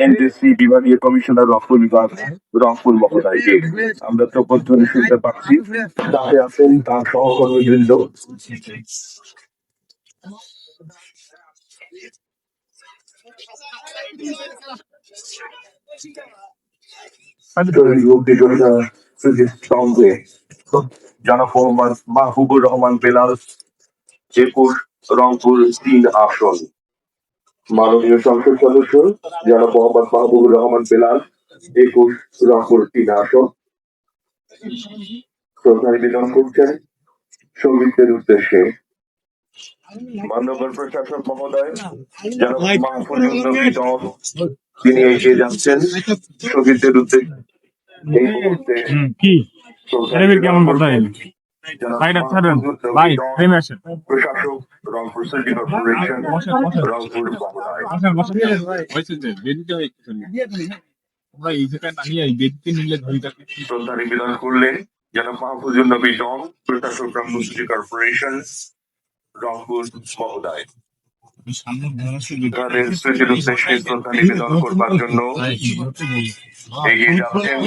NTC বিভাগীয় commissioner Rangpur বিভাগ রংপুর মহোদয়কে আমরা তপধ্বনি শুনতে পাচ্ছি। তাতে আছেন তার সহকর্মীবৃন্দ। মুক্তিযোদ্ধা স্মৃতিস্তম্ভে জনাব মোহাম্মদ মাহবুবুর রহমান বেলাল 21 রংপুর 3 আসন। মাননীয় সংসদ সদস্য জনাব মোহাম্মদ মাহবুবুর রহমান বেলাল 21 রংপুর 3 আসন শ্রদ্ধা নিবেদন করছেন শহীদদের উদ্দেশ্যে। মাননীয় প্রশাসক মহোদয় জনাব মাহফুজুল নবী জন তিনি এগিয়ে যাচ্ছেন শহীদদের উদ্দেশ্যে। এই মুহূর্তে কেমন কথা প্রশাসক রংপুর সিটি কর্পোরেশন রংপুর শ্রদ্ধা নিবেদন করলেন জনাব মাহফুজুল নবী জন প্রশাসক রংপুর সিটি কর্পোরেশন রংপুর মহোদয়। তাদের স্মৃতির উদ্দেশ্যে শ্রদ্ধা নিবেদন করবার জন্য এগিয়ে যাচ্ছেন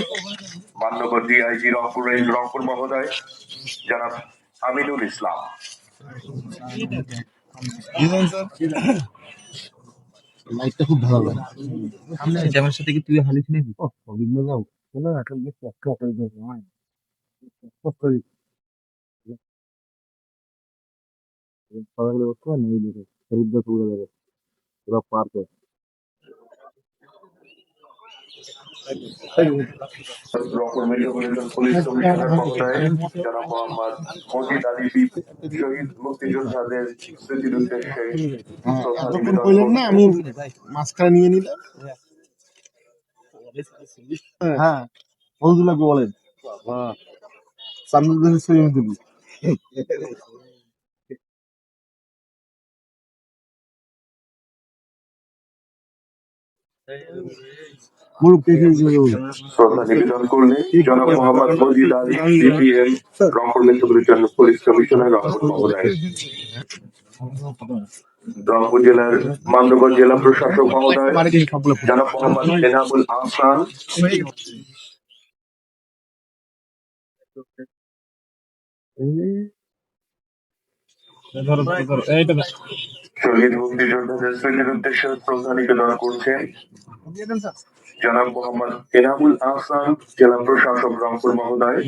মাননীয় ডিআইজি রংপুর রেঞ্জ রংপুর মহোদয় জনাব আমিনুল ইসলাম। লাইটটা খুব ভালো লাগে। আমার সাথে কি তুই হালিস নাকি? যাও চলো এখন রংপুর মেট্রোপলিটন পুলিশ কমিশনার মহোদয় জনাব মোহাম্মদ মজিদ আলী শহীদ মুক্তিযোদ্ধাদের স্মৃতির উদ্দেশ্যে না আমি মাঝখানে নিয়ে নিলাম। হ্যাঁ বন্ধুলাকে বলেন সামনে ছবি দিবি। শ্রদ্ধা নিবেদন করলে জনাব Mohammad Majid Ali DPM Rangpur metropolitan police commissioner Rangpur মহোদয়। রংপুর জেলার মান্যবর জেলা প্রশাসক মহোদয় জনাব মোহাম্মদ এনামুল আহসান শহীদ মুক্তিযোদ্ধাদের স্মৃতির উদ্দেশ্যে শ্রদ্ধা নিবেদন করছেন জনাব মোহাম্মদ এনামুল আহসান জেলা প্রশাসক রংপুর মহোদয়।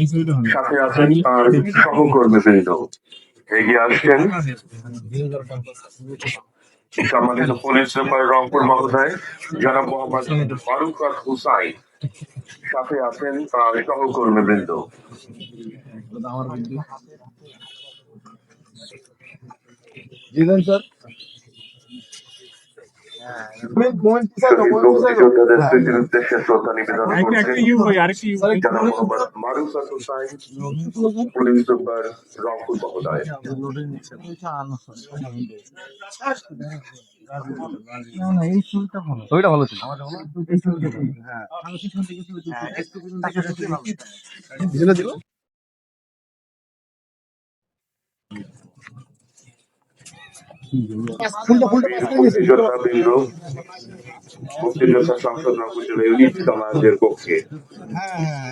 সাথে আছেন তার সহকর্মীবৃন্দ। এগিয়ে আসছেন সম্মানিত পুলিশ সুপার রংপুর মহোদয় জনাব মোহাম্মদ ফারুক হুসাইন। সাথে আছেন তার সহকর্মীবৃন্দ। স্যার মুক্তিযোদ্ধাদের স্মৃতির উদ্দেশ্যে শ্রদ্ধা নিবেদন করছেন জনাব মোহাম্মদ মারুফাত হুসাইন পুলিশ সুপার রংপুর মহোদয়। ছবিটা ভালো ছিল। মুক্তিযোদ্ধা সংসদ রংপুর জেলা ইউনিট সমাজের পক্ষে হ্যাঁ